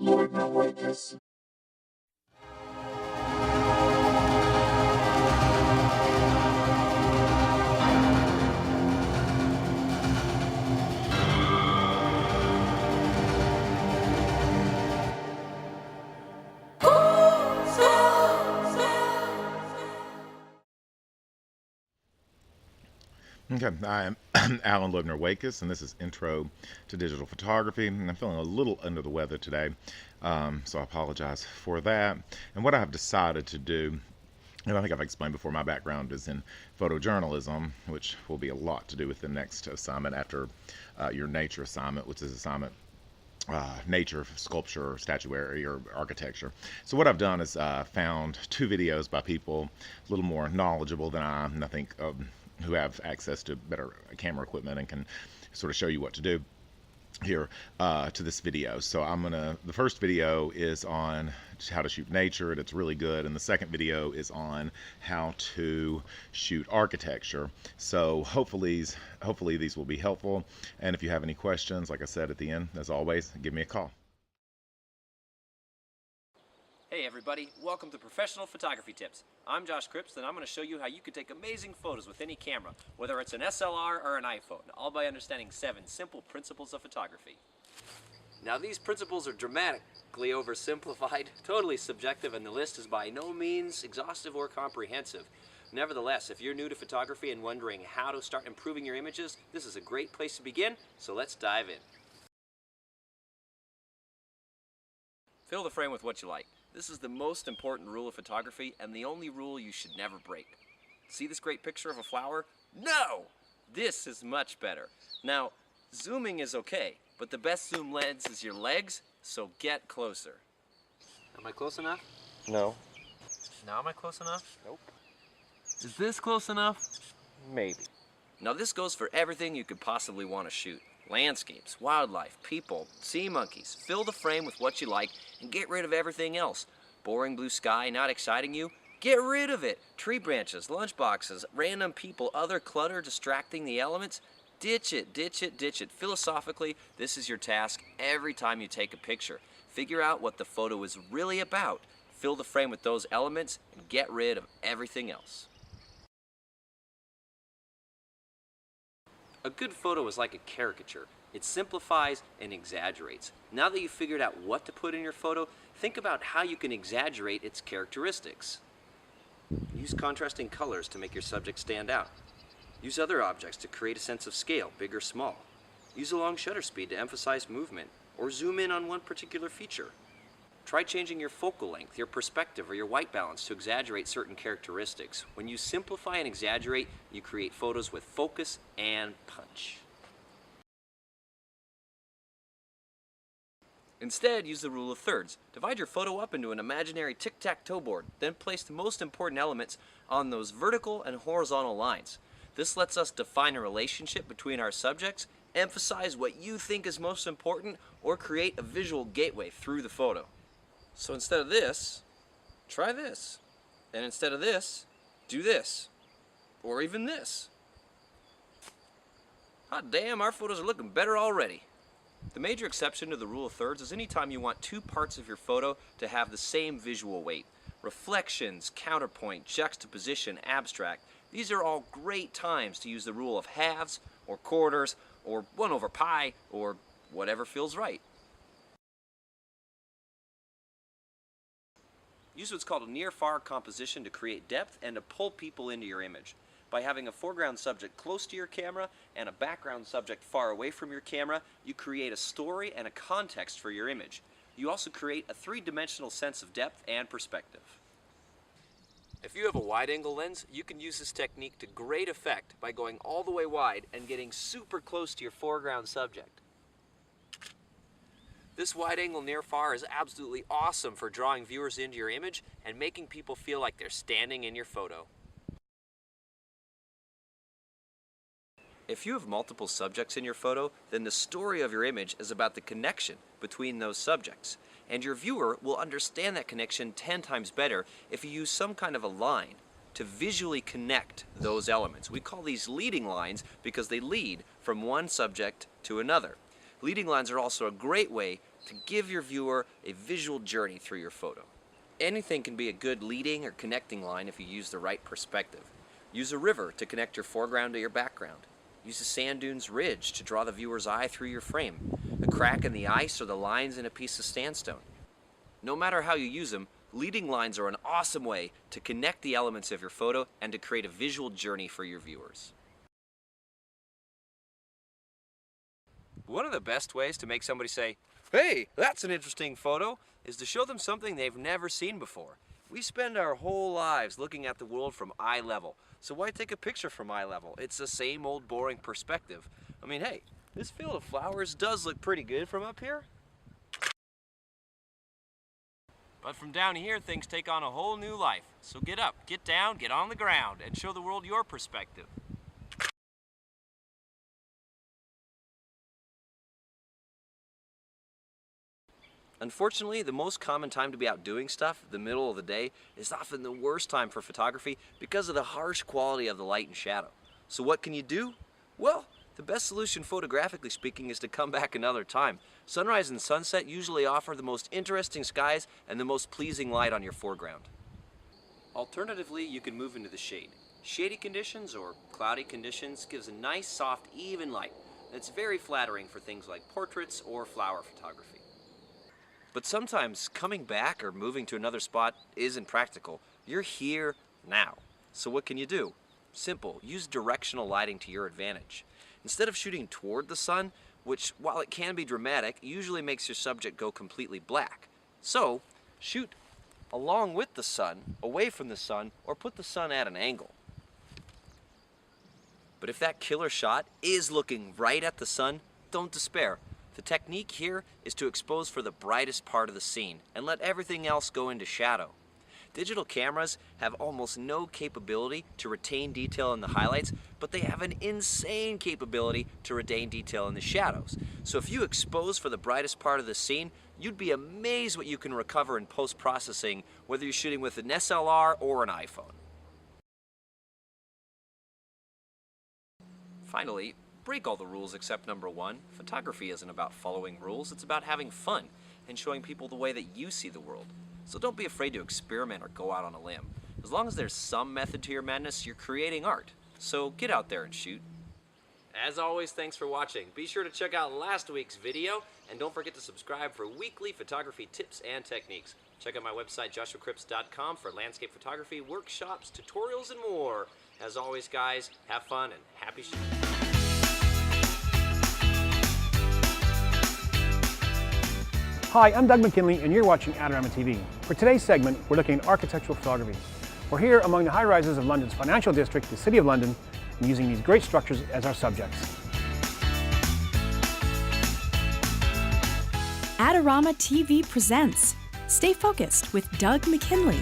Loibner-Waitkus. Okay, I'm Alan Loibner-Waitkus, and this is Intro to Digital Photography. And I'm feeling a little under the weather today, so I apologize for that. And what I've decided to do, and I think I've explained before, my background is in photojournalism, which will be a lot to do with the next assignment after your nature assignment, which is assignment nature, sculpture, statuary, or architecture. So what I've done is found two videos by people a little more knowledgeable than I am, and I think who have access to better camera equipment and can sort of show you what to do here to this video. So the first video is on how to shoot nature, and it's really good, and the second video is on how to shoot architecture. So hopefully these will be helpful, and if you have any questions, like I said at the end, as always, give me a call. Hey everybody, welcome to Professional Photography Tips. I'm Josh Cripps, and I'm going to show you how you can take amazing photos with any camera, whether it's an SLR or an iPhone, all by understanding 7 simple principles of photography. Now these principles are dramatically oversimplified, totally subjective, and the list is by no means exhaustive or comprehensive. Nevertheless, if you're new to photography and wondering how to start improving your images, this is a great place to begin, so let's dive in. Fill the frame with what you like. This is the most important rule of photography and the only rule you should never break. See this great picture of a flower? No! This is much better. Now, zooming is okay, but the best zoom lens is your legs, so get closer. Am I close enough? No. Now am I close enough? Nope. Is this close enough? Maybe. Now this goes for everything you could possibly want to shoot. Landscapes, wildlife, people, sea monkeys. Fill the frame with what you like and get rid of everything else. Boring blue sky not exciting you? Get rid of it. Tree branches, lunch boxes, random people, other clutter distracting the elements? Ditch it, ditch it, ditch it. Philosophically, this is your task every time you take a picture. Figure out what the photo is really about. Fill the frame with those elements and get rid of everything else. A good photo is like a caricature. It simplifies and exaggerates. Now that you've figured out what to put in your photo, think about how you can exaggerate its characteristics. Use contrasting colors to make your subject stand out. Use other objects to create a sense of scale, big or small. Use a long shutter speed to emphasize movement, or zoom in on one particular feature. Try changing your focal length, your perspective, or your white balance to exaggerate certain characteristics. When you simplify and exaggerate, you create photos with focus and punch. Instead, use the rule of thirds. Divide your photo up into an imaginary tic-tac-toe board, then place the most important elements on those vertical and horizontal lines. This lets us define a relationship between our subjects, emphasize what you think is most important, or create a visual gateway through the photo. So instead of this, try this. And instead of this, do this. Or even this. Hot damn, our photos are looking better already. The major exception to the rule of thirds is anytime you want two parts of your photo to have the same visual weight. Reflections, counterpoint, juxtaposition, abstract. These are all great times to use the rule of halves, or quarters, or 1/pi, or whatever feels right. Use what's called a near-far composition to create depth and to pull people into your image. By having a foreground subject close to your camera and a background subject far away from your camera, you create a story and a context for your image. You also create a three-dimensional sense of depth and perspective. If you have a wide-angle lens, you can use this technique to great effect by going all the way wide and getting super close to your foreground subject. This wide-angle near-far is absolutely awesome for drawing viewers into your image and making people feel like they're standing in your photo. If you have multiple subjects in your photo, then the story of your image is about the connection between those subjects. And your viewer will understand that connection 10 times better if you use some kind of a line to visually connect those elements. We call these leading lines because they lead from one subject to another. Leading lines are also a great way to give your viewer a visual journey through your photo. Anything can be a good leading or connecting line if you use the right perspective. Use a river to connect your foreground to your background. Use a sand dunes ridge to draw the viewer's eye through your frame. A crack in the ice or the lines in a piece of sandstone. No matter how you use them, leading lines are an awesome way to connect the elements of your photo and to create a visual journey for your viewers. One of the best ways to make somebody say, "Hey, that's an interesting photo," is to show them something they've never seen before. We spend our whole lives looking at the world from eye level, so why take a picture from eye level? It's the same old boring perspective. I mean, hey, this field of flowers does look pretty good from up here. But from down here, things take on a whole new life. So get up, get down, get on the ground, and show the world your perspective. Unfortunately, the most common time to be out doing stuff, the middle of the day, is often the worst time for photography because of the harsh quality of the light and shadow. So what can you do? Well, the best solution photographically speaking is to come back another time. Sunrise and sunset usually offer the most interesting skies and the most pleasing light on your foreground. Alternatively, you can move into the shade. Shady conditions or cloudy conditions gives a nice, soft, even light that's very flattering for things like portraits or flower photography. But sometimes coming back or moving to another spot isn't practical. You're here now. So what can you do? Simple, use directional lighting to your advantage. Instead of shooting toward the sun, which while it can be dramatic, usually makes your subject go completely black. So shoot along with the sun, away from the sun, or put the sun at an angle. But if that killer shot is looking right at the sun, don't despair. The technique here is to expose for the brightest part of the scene and let everything else go into shadow. Digital cameras have almost no capability to retain detail in the highlights, but they have an insane capability to retain detail in the shadows. So if you expose for the brightest part of the scene, you'd be amazed what you can recover in post-processing, whether you're shooting with an SLR or an iPhone. Finally, break all the rules except number one. Photography isn't about following rules, it's about having fun and showing people the way that you see the world. So don't be afraid to experiment or go out on a limb. As long as there's some method to your madness, you're creating art. So get out there and shoot. As always, thanks for watching. Be sure to check out last week's video, and don't forget to subscribe for weekly photography tips and techniques. Check out my website, joshuacripps.com, for landscape photography, workshops, tutorials, and more. As always, guys, have fun and happy shooting. Hi, I'm Doug McKinley and you're watching Adorama TV. For today's segment, we're looking at architectural photography. We're here among the high-rises of London's financial district, the City of London, and using these great structures as our subjects. Adorama TV presents Stay Focused with Doug McKinley.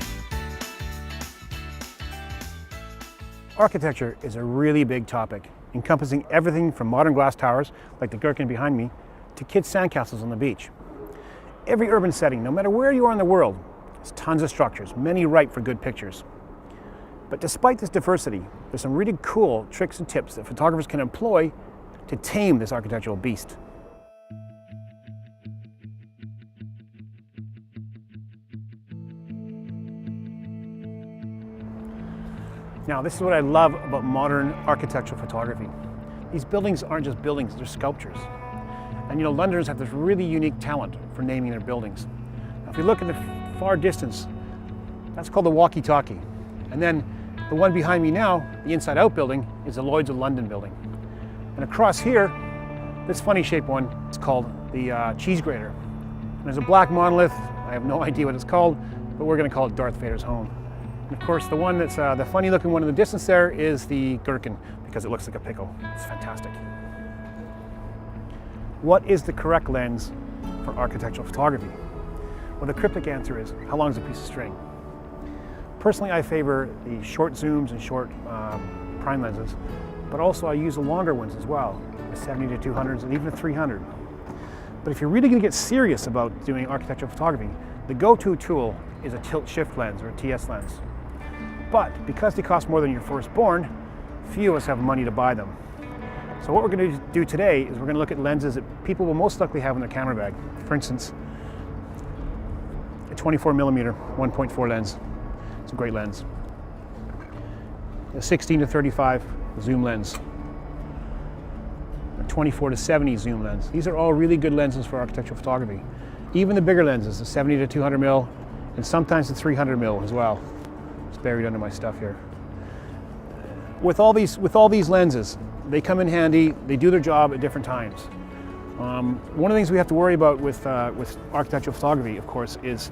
Architecture is a really big topic, encompassing everything from modern glass towers, like the Gherkin behind me, to kids' sandcastles on the beach. Every urban setting, no matter where you are in the world, has tons of structures, many ripe for good pictures. But despite this diversity, there's some really cool tricks and tips that photographers can employ to tame this architectural beast. Now, this is what I love about modern architectural photography. These buildings aren't just buildings, they're sculptures. And you know, Londoners have this really unique talent for naming their buildings. Now, if you look in the far distance, that's called the walkie-talkie. And then the one behind me now, the inside-out building, is the Lloyd's of London building. And across here, this funny shaped one is called the cheese grater. And there's a black monolith, I have no idea what it's called, but we're gonna call it Darth Vader's home. And of course, the one that's the funny looking one in the distance there is the Gherkin, because it looks like a pickle. It's fantastic. What is the correct lens for architectural photography? Well, the cryptic answer is, how long is a piece of string? Personally, I favor the short zooms and short prime lenses, but also I use the longer ones as well, the 70 to 200s and even the 300. But if you're really going to get serious about doing architectural photography, the go-to tool is a tilt shift lens or a TS lens. But because they cost more than your firstborn, few of us have money to buy them. So what we're going to do today is we're going to look at lenses that people will most likely have in their camera bag. For instance, a 24mm 1.4 lens. It's a great lens. A 16 to 35 zoom lens. A 24 to 70 zoom lens. These are all really good lenses for architectural photography. Even the bigger lenses, the 70 to 200mm, and sometimes the 300mm as well. It's buried under my stuff here. With all these lenses, they come in handy. They do their job at different times. One of the things we have to worry about with architectural photography, of course, is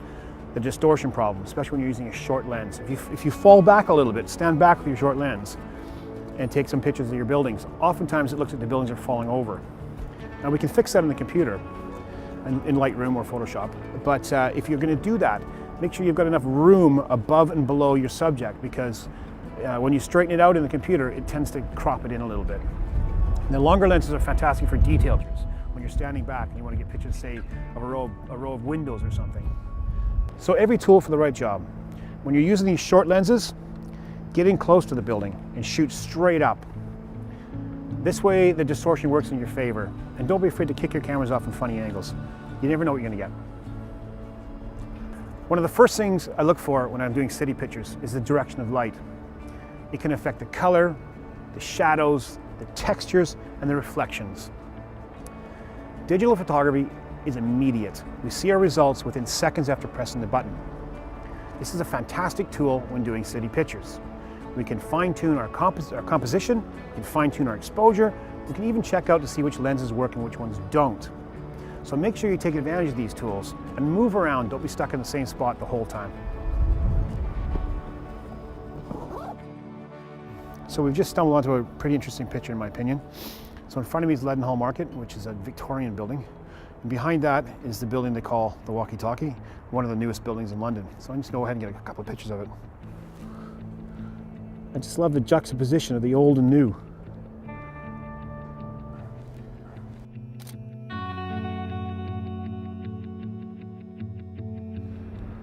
the distortion problem, especially when you're using a short lens. If you fall back a little bit, stand back with your short lens, and take some pictures of your buildings, oftentimes it looks like the buildings are falling over. Now we can fix that in the computer, in Lightroom or Photoshop, but if you're going to do that, make sure you've got enough room above and below your subject, because when you straighten it out in the computer, it tends to crop it in a little bit. And the longer lenses are fantastic for detail pictures, when you're standing back and you want to get pictures, say, of a row of windows or something. So every tool for the right job. When you're using these short lenses, get in close to the building and shoot straight up. This way the distortion works in your favor. And don't be afraid to kick your cameras off in funny angles. You never know what you're going to get. One of the first things I look for when I'm doing city pictures is the direction of light. It can affect the color, the shadows, the textures, and the reflections. Digital photography is immediate. We see our results within seconds after pressing the button. This is a fantastic tool when doing city pictures. We can fine-tune our composition, we can fine-tune our exposure, we can even check out to see which lenses work and which ones don't. So make sure you take advantage of these tools and move around. Don't be stuck in the same spot the whole time. So we've just stumbled onto a pretty interesting picture, in my opinion. So in front of me is Leadenhall Market, which is a Victorian building. And behind that is the building they call the Walkie Talkie, one of the newest buildings in London. So I'm just going to go ahead and get a couple of pictures of it. I just love the juxtaposition of the old and new.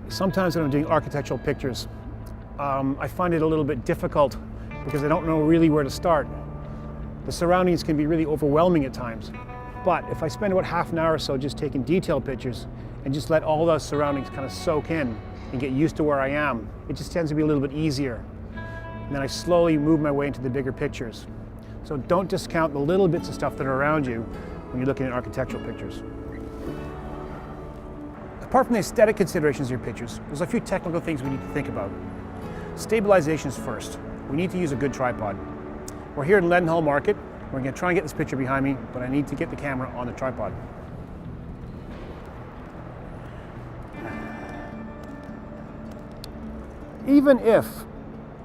Sometimes when I'm doing architectural pictures, I find it a little bit difficult because I don't know really where to start. The surroundings can be really overwhelming at times. But if I spend about half an hour or so just taking detailed pictures and just let all those surroundings kind of soak in and get used to where I am, it just tends to be a little bit easier. And then I slowly move my way into the bigger pictures. So don't discount the little bits of stuff that are around you when you're looking at architectural pictures. Apart from the aesthetic considerations of your pictures, there's a few technical things we need to think about. Stabilization is first. We need to use a good tripod. We're here in Leadenhall Market. We're going to try and get this picture behind me, but I need to get the camera on the tripod. Even if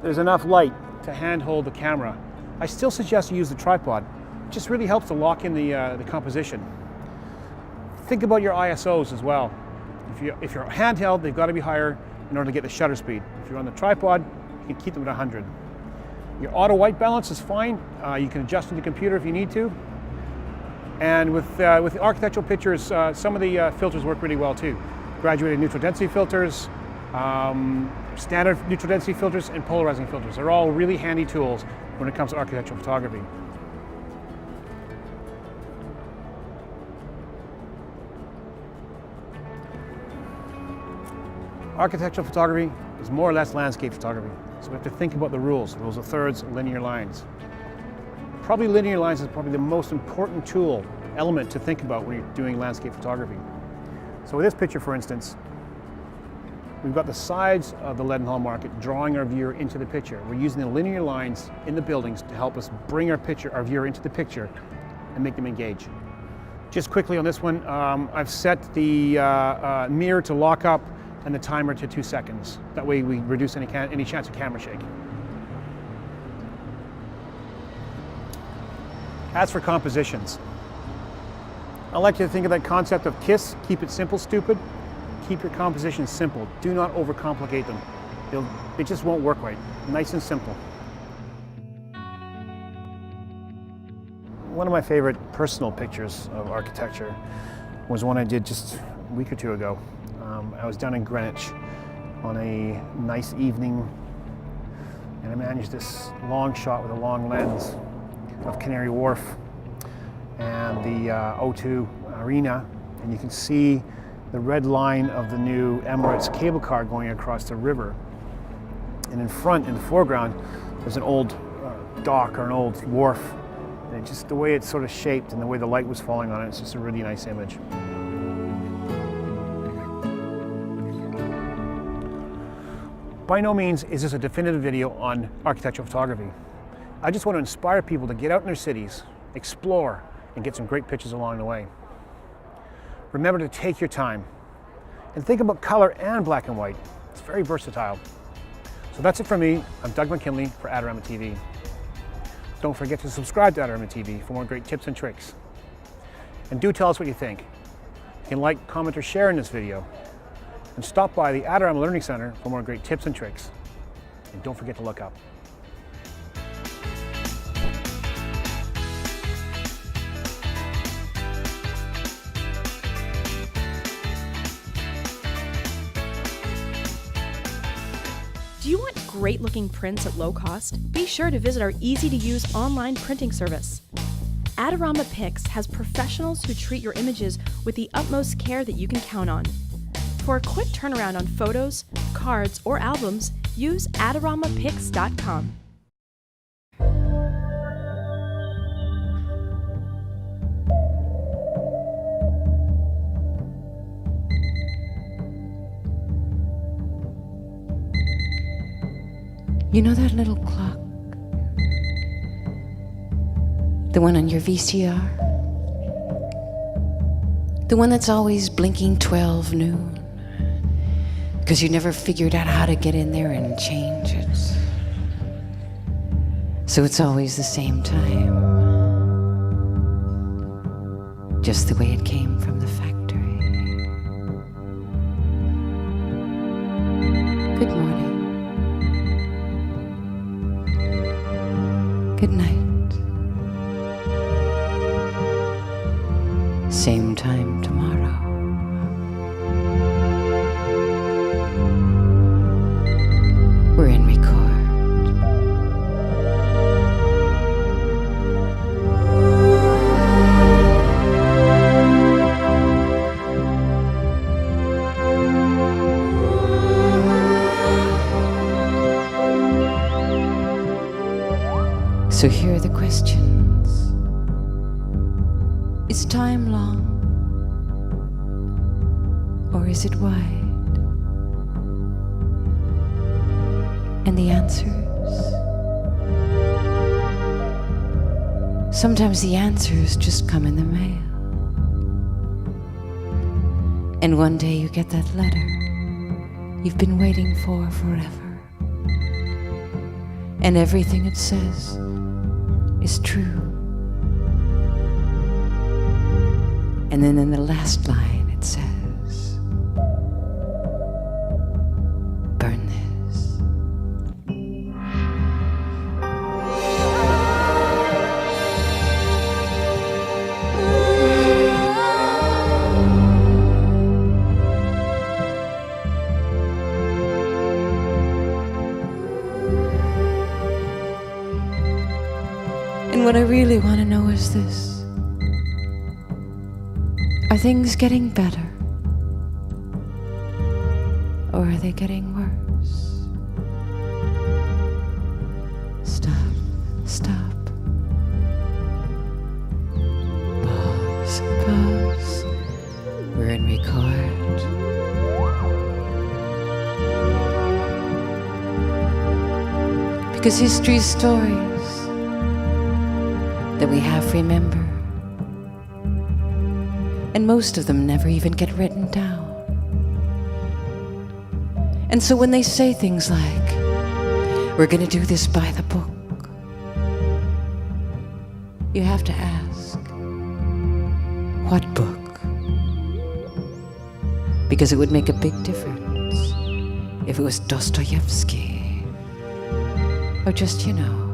there's enough light to handhold the camera, I still suggest you use the tripod. It just really helps to lock in the composition. Think about your ISOs as well. If you're handheld, they've got to be higher in order to get the shutter speed. If you're on the tripod, you can keep them at 100. Your auto white balance is fine. You can adjust in the computer if you need to. And with architectural pictures, some of the filters work really well too. Graduated neutral density filters, standard neutral density filters, and polarizing filters. They're all really handy tools when it comes to architectural photography. Architectural photography is more or less landscape photography. So we have to think about the rules of thirds, and linear lines. Probably linear lines is probably the most important element to think about when you're doing landscape photography. So with this picture, for instance, we've got the sides of the Leadenhall Market drawing our viewer into the picture. We're using the linear lines in the buildings to help us bring our viewer into the picture and make them engage. Just quickly on this one, I've set the mirror to lock up and the timer to 2 seconds. That way we reduce any chance of camera shake. As for compositions, I like to think of that concept of KISS, keep it simple, stupid. Keep your compositions simple. Do not overcomplicate them. It just won't work right. Nice and simple. One of my favorite personal pictures of architecture was one I did just a week or two ago. I was down in Greenwich on a nice evening, and I managed this long shot with a long lens of Canary Wharf. and the O2 Arena, and you can see the red line of the new Emirates cable car going across the river. And in front, in the foreground, there's an old dock or an old wharf. And just the way it's sort of shaped and the way the light was falling on it, it's just a really nice image. By no means is this a definitive video on architectural photography. I just want to inspire people to get out in their cities, explore, and get some great pictures along the way. Remember to take your time and think about color and black and white. It's very versatile. So that's it for me. I'm Doug McKinley for Adorama TV. Don't forget to subscribe to Adorama TV for more great tips and tricks. And do tell us what you think. You can like, comment, or share in this video. And stop by the Adorama Learning Center for more great tips and tricks. And don't forget to look up. Do you want great looking prints at low cost? Be sure to visit our easy to use online printing service. Adorama Pix has professionals who treat your images with the utmost care that you can count on. For a quick turnaround on photos, cards, or albums, use AdoramaPix.com. You know that little clock? The one on your VCR? The one that's always blinking 12 noon? Because you never figured out how to get in there and change it. So it's always the same time. Just the way it came from the factory. Good morning. Good night. Same time tomorrow. We're in record. So here are the questions. Is time long? Or is it wide? And the answers? Sometimes the answers just come in the mail. And one day you get that letter you've been waiting for forever. And everything it says is true. And then in the last line it says, burn this. And what I really want to know is this. Are things getting better? Or are they getting worse? Stop, stop. Pause, pause. We're in record. Because history's stories that we half remember, and most of them never even get written down. And so when they say things like, we're gonna do this by the book, you have to ask, what book? Because it would make a big difference if it was Dostoevsky, or just, Ivanhoe.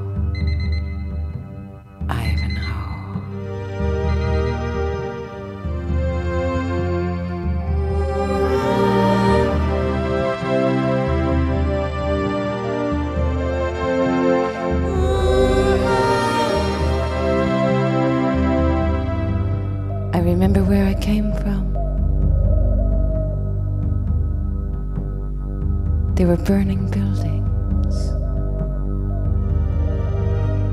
There were burning buildings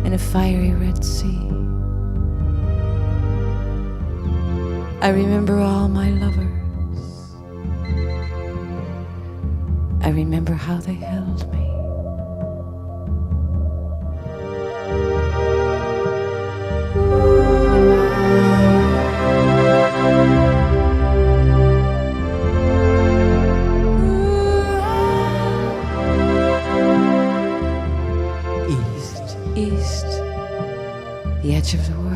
and a fiery Red Sea. I remember all my lovers. I remember how they held me. East, east, the edge of the world.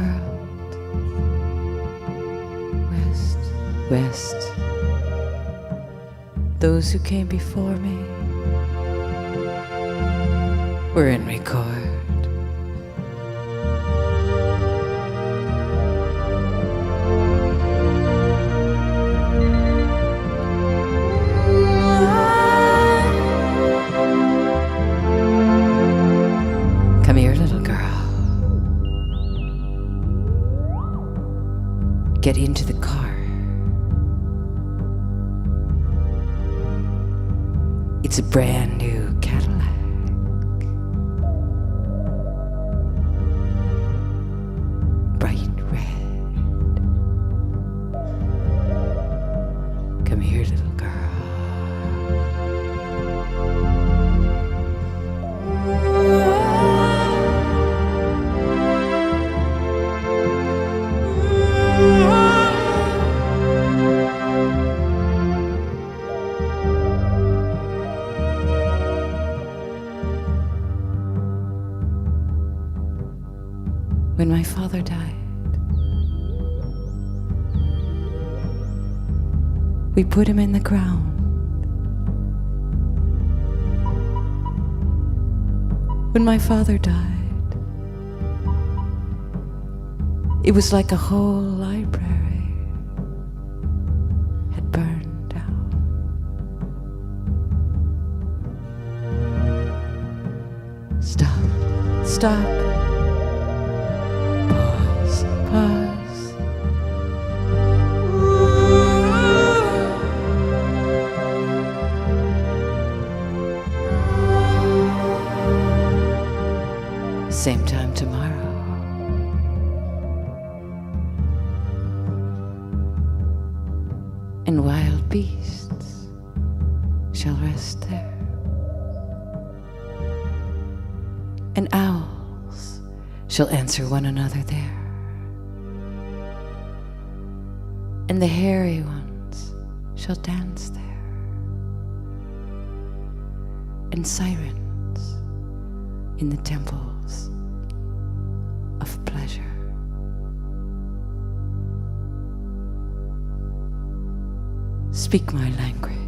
West, west, those who came before me were in record. Come here, little girl. Get into the car. It's a brand new Cadillac. Bright red. Come here, little girl. When my father died, we put him in the ground. When my father died, it was like a whole library had burned down. Stop, stop. Pause. Same time tomorrow. And wild beasts shall rest there. And owls shall answer one another there. And the hairy ones shall dance there. And sirens in the temples of pleasure. Speak my language.